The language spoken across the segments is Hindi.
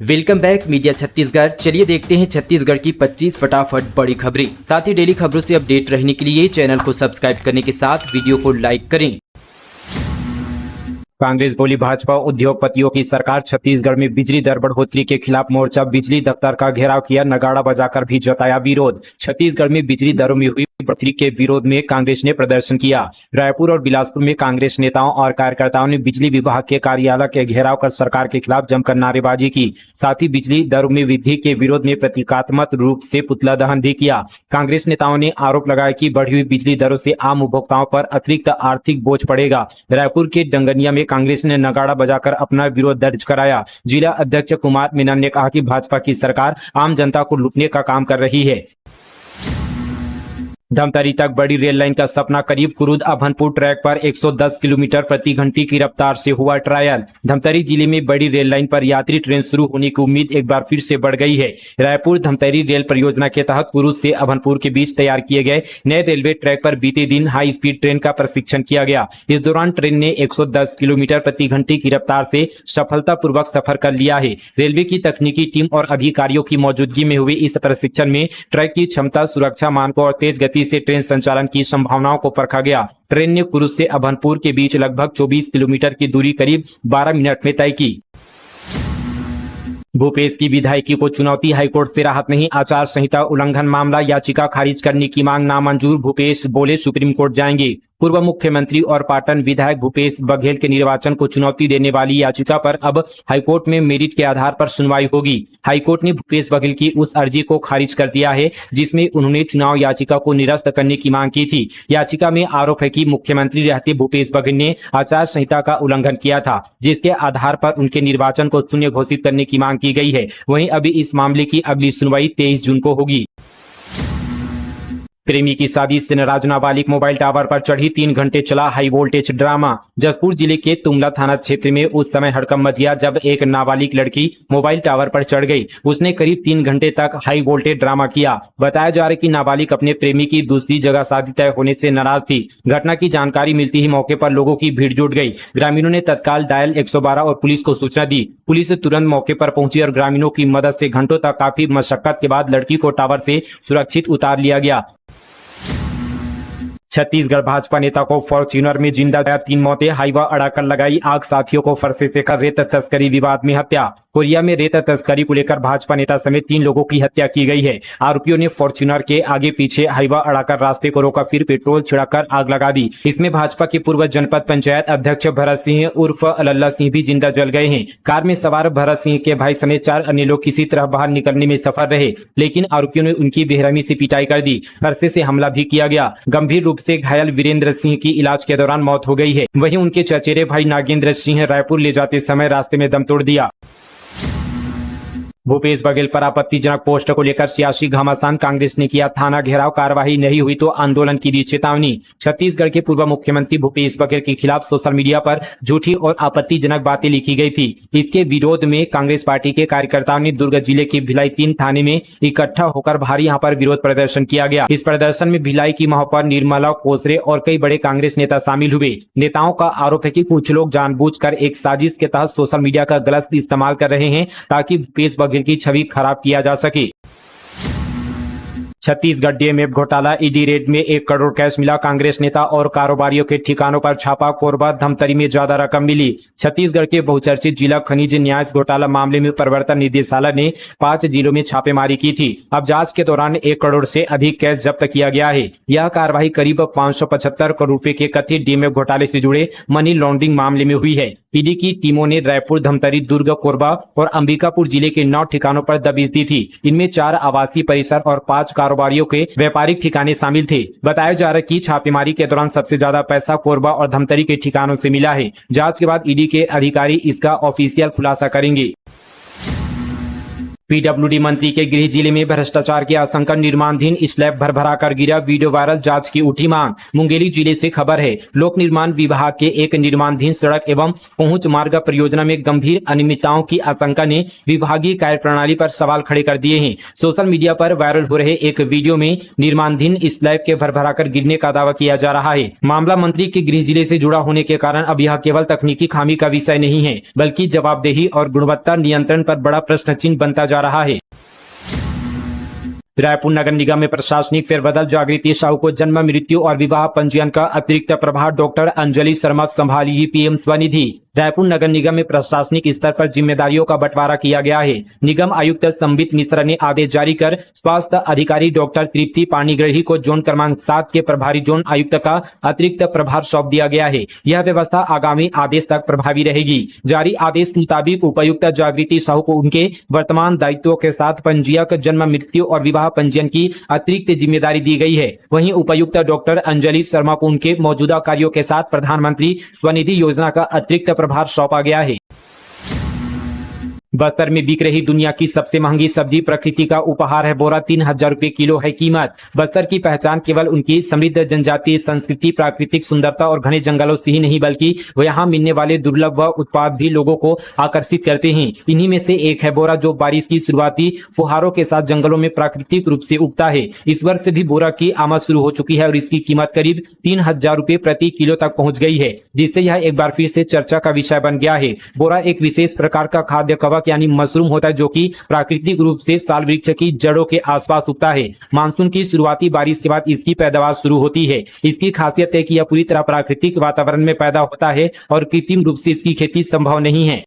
Welcome back media Chhattisgarh. चलिए देखते हैं छत्तीसगढ़ की 25 फटाफट बड़ी खबरें। साथ ही डेली खबरों से अपडेट रहने के लिए चैनल को सब्सक्राइब करने के साथ वीडियो को लाइक करें। कांग्रेस बोली भाजपा उद्योगपतियों की सरकार। छत्तीसगढ़ में बिजली दर बढ़ोतरी के खिलाफ मोर्चा, बिजली दफ्तर का घेराव किया, नगाड़ा बजाकर भी जताया विरोध। छत्तीसगढ़ में बिजली दरों में हुई बढ़ोतरी के विरोध में कांग्रेस ने प्रदर्शन किया। रायपुर और बिलासपुर में कांग्रेस नेताओं और कार्यकर्ताओं ने बिजली विभाग के कार्यालय के घेराव कर सरकार के खिलाफ जमकर नारेबाजी की। साथ ही बिजली दरों में वृद्धि के विरोध में प्रतीकात्मक रूप से पुतला दहन भी किया। कांग्रेस नेताओं ने आरोप लगाया कि बढ़ी हुई बिजली दरों से आम उपभोक्ताओं पर अतिरिक्त आर्थिक बोझ पड़ेगा। रायपुर के डंगनिया में कांग्रेस ने नगाड़ा बजाकर अपना विरोध दर्ज कराया। जिला अध्यक्ष कुमार मीनन ने कहा कि भाजपा की सरकार आम जनता को लूटने का काम कर रही है। धमतरी तक बड़ी रेल लाइन का सपना करीब। कुरुद अभनपुर ट्रैक पर 110 किलोमीटर प्रति घंटे की रफ्तार से हुआ ट्रायल। धमतरी जिले में बड़ी रेल लाइन पर यात्री ट्रेन शुरू होने की उम्मीद एक बार फिर से बढ़ गई है। रायपुर धमतरी रेल परियोजना के तहत कुरुद से अभनपुर के बीच तैयार किए गए नए रेलवे ट्रैक पर बीते दिन हाई स्पीड ट्रेन का प्रशिक्षण किया गया। इस दौरान ट्रेन ने 110 किलोमीटर प्रति घंटे की रफ्तार से सफलतापूर्वक सफर कर लिया है। रेलवे की तकनीकी टीम और अधिकारियों की मौजूदगी में हुए इस प्रशिक्षण में ट्रैक की क्षमता, सुरक्षा मानकों और तेज गति से ट्रेन संचालन की संभावनाओं को परखा गया। ट्रेन ने कुरुद से अभनपुर के बीच लगभग 24 किलोमीटर की दूरी करीब 12 मिनट में तय की। भूपेश की विधायकी को चुनौती, हाईकोर्ट से राहत नहीं। आचार संहिता उल्लंघन मामला, याचिका खारिज करने की मांग नामंजूर। भूपेश बोले सुप्रीम कोर्ट जाएंगे। पूर्व मुख्यमंत्री और पाटन विधायक भूपेश बघेल के निर्वाचन को चुनौती देने वाली याचिका पर अब हाईकोर्ट में मेरिट के आधार पर सुनवाई होगी। हाईकोर्ट ने भूपेश बघेल की उस अर्जी को खारिज कर दिया है जिसमें उन्होंने चुनाव याचिका को निरस्त करने की मांग की थी। याचिका में आरोप है कि मुख्यमंत्री रहते भूपेश बघेल ने आचार संहिता का उल्लंघन किया था, जिसके आधार पर उनके निर्वाचन को शून्य घोषित करने की मांग की गई है। वहीं अभी इस मामले की अगली सुनवाई 23 जून को होगी। प्रेमी की शादी से नाराज नाबालिग मोबाइल टावर पर चढ़ी, 3 घंटे चला हाई वोल्टेज ड्रामा। जसपुर जिले के तुंगला थाना क्षेत्र में उस समय हड़कंप मच गया जब एक नाबालिग लड़की मोबाइल टावर पर चढ़ गई। उसने करीब 3 घंटे तक हाई वोल्टेज ड्रामा किया। बताया जा रहा है कि नाबालिग अपने प्रेमी की दूसरी जगह शादी तय होने से नाराज थी। घटना की जानकारी मिलती ही मौके पर लोगों की भीड़ जुट गई। ग्रामीणों ने तत्काल डायल 112 और पुलिस को सूचना दी। पुलिस तुरंत मौके पर पहुंची और ग्रामीणों की मदद से घंटों तक काफी मशक्कत के बाद लड़की को टावर से सुरक्षित उतार लिया गया। छत्तीसगढ़ भाजपा नेता को फॉर्च्यूनर में जिंदा जलाया, 3 मौतें। हाईवा अड़ाकर लगाई आग, साथियों को फरसे से कर रेत तस्करी विवाद में हत्या। कोरिया में रेत तस्करी को लेकर भाजपा नेता समेत 3 लोगों की हत्या की गई है। आरोपियों ने फॉर्च्यूनर के आगे पीछे हाईवा अड़ाकर रास्ते को रोका, फिर पेट्रोल छिड़ककर आग लगा दी। इसमें भाजपा के पूर्व जनपद पंचायत अध्यक्ष भरत सिंह उर्फ लल्ला सिंह भी जिंदा जल गए हैं। कार में सवार भरत सिंह के भाई समेत 4 अन्य लोग किसी तरह बाहर निकलने में सफल रहे, लेकिन आरोपियों ने उनकी बेरहमी से पिटाई कर दी। फरसे से हमला भी किया गया। गंभीर रूप से घायल वीरेंद्र सिंह की इलाज के दौरान मौत हो गई है। वहीं उनके चचेरे भाई नागेंद्र सिंह रायपुर ले जाते समय रास्ते में दम तोड़ दिया। भूपेश बघेल पर आपत्तिजनक पोस्ट को लेकर सियासी घमासान, कांग्रेस ने किया थाना घेराव, कार्रवाई नहीं हुई तो आंदोलन की दी चेतावनी। छत्तीसगढ़ के पूर्व मुख्यमंत्री भूपेश बघेल के खिलाफ सोशल मीडिया पर झूठी और आपत्तिजनक बातें लिखी गई थी। इसके विरोध में कांग्रेस पार्टी के कार्यकर्ताओं ने दुर्ग जिले के भिलाई 3 थाने में इकट्ठा होकर भारी यहाँ पर विरोध प्रदर्शन किया गया। इस प्रदर्शन में भिलाई की महापौर निर्मला कोसरे और कई बड़े कांग्रेस नेता शामिल हुए। नेताओं का आरोप है कि कुछ लोग जानबूझकर एक साजिश के तहत सोशल मीडिया का गलत इस्तेमाल कर रहे हैं ताकि भूपेश बघेल की छवि खराब किया जा सके। छत्तीसगढ़ डीएमएफ घोटाला, ईडी रेड में 1 करोड़ कैश मिला। कांग्रेस नेता और कारोबारियों के ठिकानों पर छापा, कोरबा धमतरी में ज्यादा रकम मिली। छत्तीसगढ़ के बहुचर्चित जिला खनिज न्यास घोटाला मामले में प्रवर्तन निदेशालय ने 5 जिलों में छापेमारी की थी। अब जांच के दौरान 1 करोड़ से अधिक कैश जब्त किया गया है। यह कार्रवाई करीब 575 करोड़ रुपए के कथित डीएमएफ घोटाले से जुड़े मनी लॉन्ड्रिंग मामले में हुई है। ईडी की टीमों ने रायपुर, धमतरी, दुर्ग, कोरबा और अंबिकापुर जिले के 9 ठिकानों पर दबिश दी थी। इनमें 4 आवासीय परिसर और 5 कारोबारियों के व्यापारिक ठिकाने शामिल थे। बताया जा रहा है कि छापेमारी के दौरान सबसे ज्यादा पैसा कोरबा और धमतरी के ठिकानों से मिला है। जांच के बाद ईडी के अधिकारी इसका ऑफिशियल खुलासा करेंगे। पीडब्ल्यूडी मंत्री के गृह जिले में भ्रष्टाचार की आशंका, निर्माणाधीन स्लैब भर कर गिरा, वीडियो वायरल, जांच की उठी मांग। मुंगेली जिले से खबर है। लोक निर्माण विभाग के एक निर्माणाधीन सड़क एवं पहुंच मार्ग परियोजना में गंभीर अनियमितताओं की आशंका ने विभागीय कार्यप्रणाली पर सवाल खड़े कर दिए हैं। सोशल मीडिया पर वायरल हो रहे एक वीडियो में निर्माणाधीन स्लैब के भर कर गिरने का दावा किया जा रहा है। मामला मंत्री के गृह जिले से जुड़ा होने के कारण अब यह केवल तकनीकी खामी का विषय नहीं है, बल्कि जवाबदेही और गुणवत्ता नियंत्रण पर बड़ा प्रश्न चिन्ह बनता जा रहा है। रायपुर नगर निगम में प्रशासनिक फेरबदल, जागृति साहू को जन्म, मृत्यु और विवाह पंजीयन का अतिरिक्त प्रभार, डॉक्टर अंजलि शर्मा संभालेगी पीएम स्वनिधि। रायपुर नगर निगम में प्रशासनिक स्तर पर जिम्मेदारियों का बंटवारा किया गया है। निगम आयुक्त संबित मिश्रा ने आदेश जारी कर स्वास्थ्य अधिकारी डॉक्टर तृप्ति पाणिग्राही को जोन क्रमांक 7 के प्रभारी जोन आयुक्त का अतिरिक्त प्रभार सौंप दिया गया है। यह व्यवस्था आगामी आदेश तक प्रभावी रहेगी। जारी आदेश के मुताबिक उपायुक्त जागृति साहू को उनके वर्तमान दायित्वों के साथ पंजीयक, जन्म, मृत्यु और विवाह पंजीयन की अतिरिक्त जिम्मेदारी दी गई है। वहीं उपायुक्त डॉक्टर अंजलि शर्मा को उनके मौजूदा कार्यों के साथ प्रधानमंत्री स्वनिधि योजना का अतिरिक्त प्रभार सौंपा गया है। बस्तर में बिक रही दुनिया की सबसे महंगी सब्जी प्रकृति का उपहार है बोरा, 3000 रुपए किलो है कीमत। बस्तर की पहचान केवल उनकी समृद्ध जनजातीय संस्कृति, प्राकृतिक सुंदरता और घने जंगलों से ही नहीं, बल्कि वो यहाँ मिलने वाले दुर्लभ व उत्पाद भी लोगों को आकर्षित करते हैं। इन्हीं में से एक है बोरा, जो बारिश की शुरुआती फुहारों के साथ जंगलों में प्राकृतिक रूप से उगता है। इस वर्ष भी बोरा की आमद शुरू हो चुकी है और इसकी कीमत करीब 3000 रुपए प्रति किलो तक पहुंच गई है, जिससे यह एक बार फिर से चर्चा का विषय बन गया है। बोरा एक विशेष प्रकार का खाद्य कवक यानी मशरूम होता है, जो कि प्राकृतिक रूप से साल वृक्ष की जड़ों के आसपास उगता है। मानसून की शुरुआती बारिश के बाद इसकी पैदावार शुरू होती है। इसकी खासियत है कि यह पूरी तरह प्राकृतिक वातावरण में पैदा होता है और कृत्रिम रूप से इसकी खेती संभव नहीं है।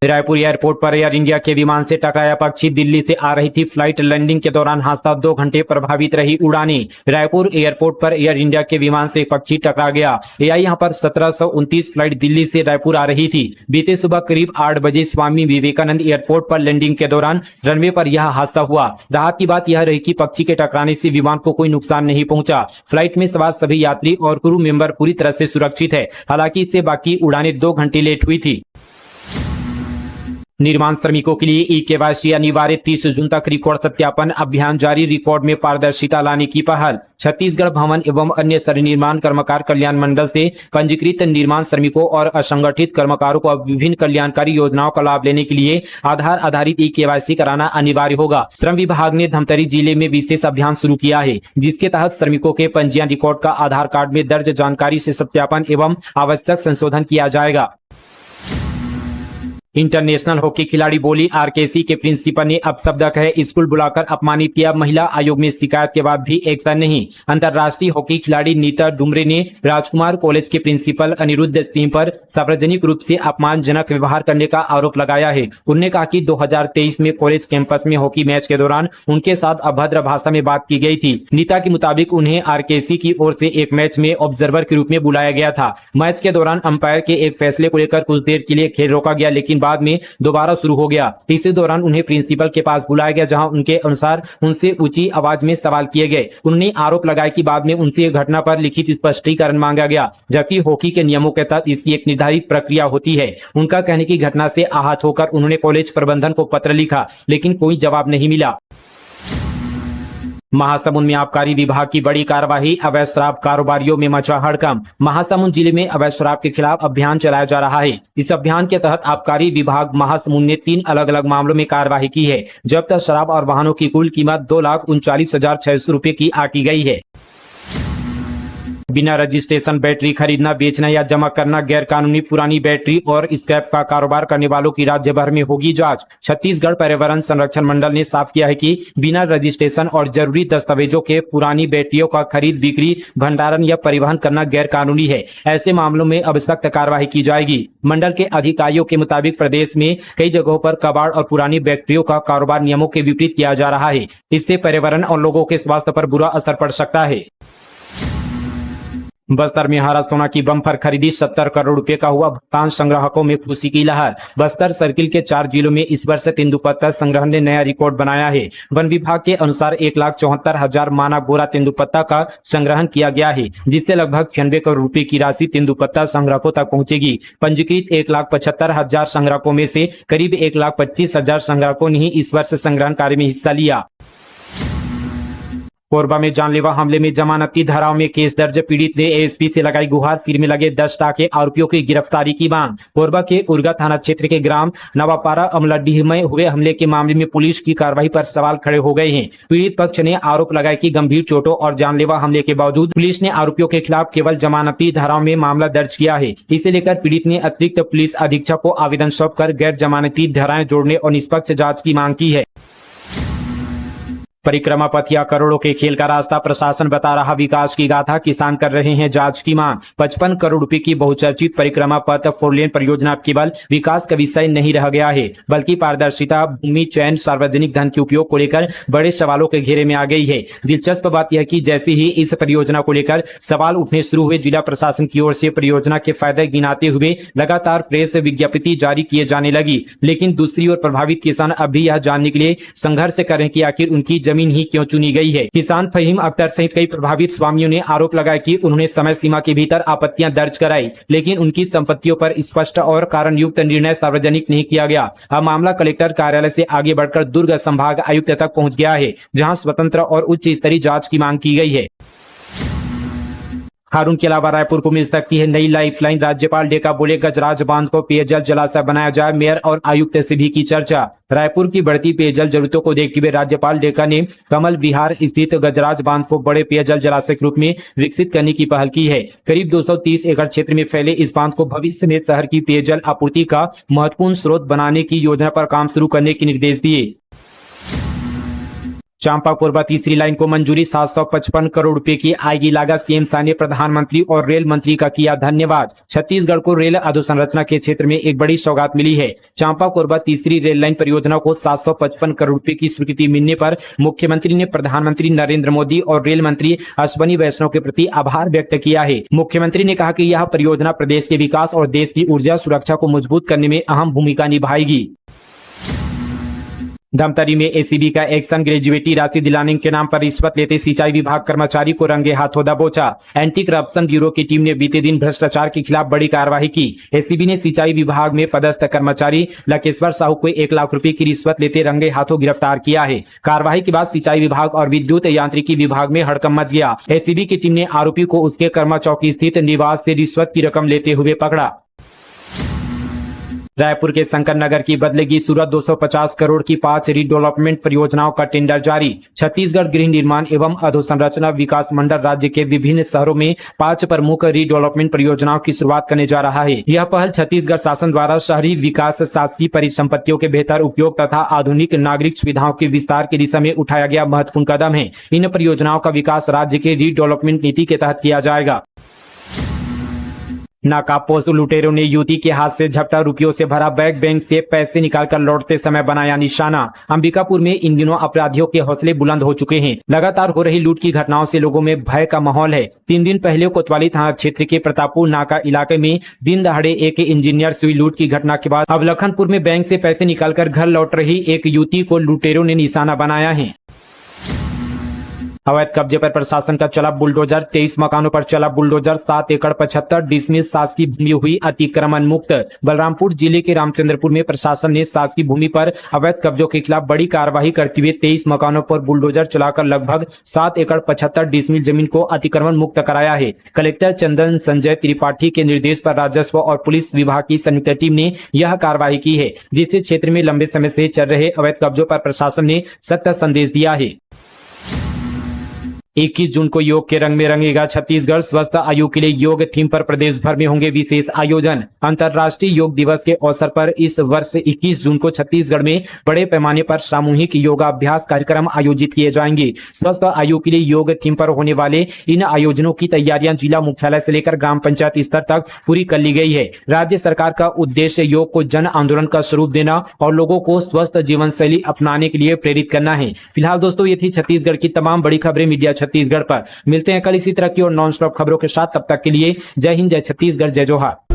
रायपुर एयरपोर्ट पर एयर इंडिया के विमान से टकराया पक्षी, दिल्ली से आ रही थी फ्लाइट, लैंडिंग के दौरान हादसा, 2 घंटे प्रभावित रही उड़ानें। रायपुर एयरपोर्ट पर एयर इंडिया के विमान से पक्षी टकरा गया। यहां पर 1729 फ्लाइट दिल्ली से रायपुर आ रही थी। बीते सुबह करीब 8 बजे स्वामी विवेकानंद एयरपोर्ट पर लैंडिंग के दौरान रनवे पर यह हादसा हुआ। राहत की बात यह रही कि पक्षी के टकराने से विमान को कोई नुकसान नहीं पहुंचा। फ्लाइट में सवार सभी यात्री और क्रू मेंबर पूरी तरह से सुरक्षित है। हालांकि इससे बाकी उड़ानें 2 घंटे लेट हुई थी। निर्माण श्रमिकों के लिए ई-केवाईसी अनिवार्य, 30 जून तक रिकॉर्ड सत्यापन अभियान जारी, रिकॉर्ड में पारदर्शिता लाने की पहल। छत्तीसगढ़ भवन एवं अन्य सभी निर्माण कर्मकार कल्याण मंडल से पंजीकृत निर्माण श्रमिकों और असंगठित कर्मकारों को अब विभिन्न कल्याणकारी योजनाओं का लाभ लेने के लिए आधार आधारित ई-केवाईसी कराना अनिवार्य होगा। श्रम विभाग ने धमतरी जिले में विशेष अभियान शुरू किया है, जिसके तहत श्रमिकों के पंजीयन रिकॉर्ड का आधार कार्ड में दर्ज जानकारी से सत्यापन एवं आवश्यक संशोधन किया जाएगा। इंटरनेशनल हॉकी खिलाड़ी बोली, आरकेसी के प्रिंसिपल ने अपशब्द कहे, स्कूल बुलाकर अपमानित किया, महिला आयोग में शिकायत के बाद भी एक्शन नहीं। अंतर्राष्ट्रीय हॉकी खिलाड़ी नीता डुमरे ने राजकुमार कॉलेज के प्रिंसिपल अनिरुद्ध सिंह पर सार्वजनिक रूप से अपमानजनक व्यवहार करने का आरोप लगाया है। उन्होंने कहा कि 2023 में कॉलेज कैंपस में हॉकी मैच के दौरान उनके साथ अभद्र भाषा में बात की गई थी। नीता के मुताबिक उन्हें आरकेसी की ओर से एक मैच में ऑब्जर्वर के रूप में बुलाया गया था। मैच के दौरान अंपायर के एक फैसले को लेकर कुछ देर के लिए खेल रोका गया, लेकिन बाद में दोबारा शुरू हो गया। इसी दौरान उन्हें प्रिंसिपल के पास बुलाया गया, जहां उनके अनुसार उनसे ऊंची आवाज में सवाल किए गए। उन्होंने आरोप लगाया कि बाद में उनसे घटना पर लिखित स्पष्टीकरण मांगा गया, जबकि हॉकी के नियमों के तहत इसकी एक निर्धारित प्रक्रिया होती है। उनका कहने की घटना से आहत होकर उन्होंने कॉलेज प्रबंधन को पत्र लिखा, लेकिन कोई जवाब नहीं मिला। महासमुंद में आबकारी विभाग की बड़ी कार्रवाई, अवैध शराब कारोबारियों में मचा हड़कंप। महासमुंद जिले में अवैध शराब के खिलाफ अभियान चलाया जा रहा है। इस अभियान के तहत आबकारी विभाग महासमुंद ने 3 अलग अलग मामलों में कार्रवाई की है। जब्त शराब और वाहनों की कुल कीमत 2,39,600 रुपए की आंकी गई है। बिना रजिस्ट्रेशन बैटरी खरीदना, बेचना या जमा करना, गैर कानूनी पुरानी बैटरी और स्क्रैप का कारोबार करने वालों की राज्य भर में होगी जांच। छत्तीसगढ़ पर्यावरण संरक्षण मंडल ने साफ किया है कि बिना रजिस्ट्रेशन और जरूरी दस्तावेजों के पुरानी बैटरियों का खरीद, बिक्री, भंडारण या परिवहन करना गैर कानूनी है। ऐसे मामलों में अब सख्त कार्रवाई की जाएगी। मंडल के अधिकारियों के मुताबिक प्रदेश में कई जगहों पर कबाड़ और पुरानी बैटरियों का कारोबार नियमों के विपरीत किया जा रहा है। इससे पर्यावरण और लोगों के स्वास्थ्य पर बुरा असर पड़ सकता है। बस्तर में हरा सोना की बम्पर खरीदी 70 करोड़ रुपए का हुआ भुगतान, संग्राहकों में खुशी की लहर। बस्तर सर्किल के 4 जिलों में इस वर्ष तेंदुपत्ता संग्रहण ने नया रिकॉर्ड बनाया है। वन विभाग के अनुसार 1,74,000 मानक बोरा तेंदुपत्ता का संग्रहण किया गया है, जिससे लगभग 96 करोड़ रुपए की राशि तेंदुपत्ता संग्राहकों तक पहुंचेगी। पंजीकृत 1,75,000 संग्राहकों में से करीब 1,25,000 संग्राहकों ने ही इस वर्ष संग्रहण कार्य में हिस्सा लिया। कोरबा में जानलेवा हमले में जमानती धाराओं में केस दर्ज, पीड़ित ने एएसपी से लगाई गुहार, सिर में लगे 10 टाके, आरोपियों की गिरफ्तारी की मांग। कोरबा के उर्गा थाना क्षेत्र के ग्राम नवापारा अमलडीह में हुए हमले के मामले में पुलिस की कार्रवाई पर सवाल खड़े हो गए हैं। पीड़ित पक्ष ने आरोप लगाया कि गंभीर चोटों और जानलेवा हमले के बावजूद पुलिस ने आरोपियों के खिलाफ केवल जमानती धाराओं में मामला दर्ज किया है। इसे लेकर पीड़ित ने अतिरिक्त पुलिस अधीक्षक को आवेदन सौंपकर गैर जमानती धाराएं जोड़ने और निष्पक्ष जांच की मांग की है। परिक्रमा पथ या करोड़ों के खेल का रास्ता, प्रशासन बता रहा विकास की गाथा, किसान कर रहे हैं जांच की मांग। 55 करोड़ रुपए की बहुचर्चित परिक्रमा पथ 4 लेन परियोजना केवल विकास का विषय नहीं रह गया है, बल्कि पारदर्शिता, भूमि चयन, सार्वजनिक धन के उपयोग को लेकर बड़े सवालों के घेरे में आ गई है। दिलचस्प बात यह कि जैसे ही इस परियोजना को लेकर सवाल उठने शुरू हुए, जिला प्रशासन की ओर से परियोजना के फायदे गिनाते हुए लगातार प्रेस विज्ञप्ति जारी किए जाने लगी। लेकिन दूसरी ओर प्रभावित किसान अब भी यह जानने के लिए संघर्ष कर रहे हैं कि आखिर उनकी जमीन ही क्यों चुनी गई है। किसान फहीम अख्तर सहित कई प्रभावित स्वामियों ने आरोप लगाया कि उन्होंने समय सीमा के भीतर आपत्तियां दर्ज कराई, लेकिन उनकी संपत्तियों पर स्पष्ट और कारण युक्त निर्णय सार्वजनिक नहीं किया गया। अब मामला कलेक्टर कार्यालय से आगे बढ़कर दुर्ग संभाग आयुक्त तक पहुंच गया है, जहां स्वतंत्र और उच्च स्तरीय जांच की मांग की गई है। हारून के अलावा रायपुर को मिल सकती है नई लाइफलाइन, राज्यपाल डेका बोले गजराज बांध को पेयजल जलाशय बनाया जाए, मेयर और आयुक्त से भी की चर्चा। रायपुर की बढ़ती पेयजल जरूरतों को देखते हुए राज्यपाल डेका ने कमल विहार स्थित गजराज बांध को बड़े पेयजल जलाशय के रूप में विकसित करने की पहल की है। करीब 230 एकड़ क्षेत्र में फैले इस बांध को भविष्य में शहर की पेयजल आपूर्ति का महत्वपूर्ण स्रोत बनाने की योजना पर काम शुरू करने के निर्देश दिए। चांपा कोरबा तीसरी लाइन को मंजूरी, 755 करोड़ रुपए की आएगी लागत। सीएम शाह ने प्रधानमंत्री और रेल मंत्री का किया धन्यवाद। छत्तीसगढ़ को रेल अधोसंरचना के क्षेत्र में एक बड़ी सौगात मिली है। चांपा कोरबा तीसरी रेल लाइन परियोजना को 755 करोड़ रुपए की स्वीकृति मिलने पर मुख्यमंत्री ने प्रधानमंत्री नरेंद्र मोदी और रेल मंत्री अश्वनी वैष्णव के प्रति आभार व्यक्त किया है। मुख्यमंत्री ने कहा कि यह परियोजना प्रदेश के विकास और देश की ऊर्जा सुरक्षा को मजबूत करने में अहम भूमिका निभाएगी। धमतरी में एसीबी का एक्शन, ग्रेजुएटी राशि दिलाने के नाम पर रिश्वत लेते सिंचाई विभाग कर्मचारी को रंगे हाथों दबोचा। एंटी करप्शन ब्यूरो की टीम ने बीते दिन भ्रष्टाचार के खिलाफ बड़ी कार्रवाई की। एसीबी ने सिंचाई विभाग में पदस्थ कर्मचारी लकेश्वर साहू को 1 लाख रुपए की रिश्वत लेते रंगे हाथों गिरफ्तार किया है। कार्रवाई के बाद सिंचाई विभाग और विद्युत यांत्रिकी विभाग में हड़कंप मच गया। एसीबी की टीम ने आरोपी को उसके कर्मा चौकी स्थित निवास से रिश्वत की रकम लेते हुए पकड़ा। रायपुर के शंकर नगर की बदलेगी सूरत, 250 करोड़ की 5 रीडेवलपमेंट परियोजनाओं का टेंडर जारी। छत्तीसगढ़ गृह निर्माण एवं अधोसंरचना विकास मंडल राज्य के विभिन्न शहरों में 5 प्रमुख रीडेवलपमेंट परियोजनाओं की शुरुआत करने जा रहा है। यह पहल छत्तीसगढ़ शासन द्वारा शहरी विकास, शासकीय परिसंपत्तियों के बेहतर उपयोग तथा आधुनिक नागरिक सुविधाओं के विस्तार की दिशा में उठाया गया महत्वपूर्ण कदम है। इन परियोजनाओं का विकास राज्य के रीडेवलपमेंट नीति के तहत किया जाएगा। नाकाबपोश लुटेरों ने युवती के हाथ से झपटा, रुपयों से भरा बैग, बैंक से पैसे निकालकर लौटते समय बनाया निशाना। अंबिकापुर में इन दिनों अपराधियों के हौसले बुलंद हो चुके हैं। लगातार हो रही लूट की घटनाओं से लोगों में भय का माहौल है। 3 दिन पहले कोतवाली थाना क्षेत्र के प्रतापपुर नाका इलाके में दिन दहाड़े एक इंजीनियर से हुई लूट की घटना के बाद अब लखनपुर में बैंक से पैसे निकालकर घर लौट रही एक युवती को लुटेरों ने निशाना बनाया है। अवैध कब्जे पर प्रशासन का चला बुलडोजर, 23 मकानों पर चला बुलडोजर, 7 एकड़ 75 डिसमिल शासकीय भूमि हुई अतिक्रमण मुक्त। बलरामपुर जिले के रामचंद्रपुर में प्रशासन ने शासकीय भूमि पर अवैध कब्जों के खिलाफ बड़ी कार्रवाई करते हुए 23 मकानों पर बुलडोजर चलाकर लगभग 7 एकड़ 75 डिसमिल जमीन को अतिक्रमण मुक्त कराया है। कलेक्टर चंदन संजय त्रिपाठी के निर्देश पर राजस्व और पुलिस विभाग की संयुक्त टीम ने यह कार्रवाई की है, जिससे क्षेत्र में लंबे समय से चल रहे अवैध कब्जों पर प्रशासन ने सख्त संदेश दिया है। 21 जून को योग के रंग में रंगेगा छत्तीसगढ़। स्वस्थ आयु के लिए योग थीम पर प्रदेश भर में होंगे विशेष आयोजन। अंतर्राष्ट्रीय योग दिवस के अवसर पर इस वर्ष 21 जून को छत्तीसगढ़ में बड़े पैमाने पर सामूहिक योगाभ्यास कार्यक्रम आयोजित किए जाएंगे। स्वस्थ आयु के लिए योग थीम पर होने वाले इन आयोजनों की तैयारियां जिला मुख्यालय से लेकर ग्राम पंचायत स्तर तक पूरी कर ली गई है। राज्य सरकार का उद्देश्य योग को जन आंदोलन का स्वरूप देना और लोगों को स्वस्थ जीवन शैली अपनाने के लिए प्रेरित करना है। फिलहाल दोस्तों, ये थी छत्तीसगढ़ की तमाम बड़ी खबरें मीडिया छत्तीसगढ़ पर। मिलते हैं कल इसी तरह की और नॉन स्टॉप खबरों के साथ, तब तक के लिए जय हिंद, जय छत्तीसगढ़, जय जोहार।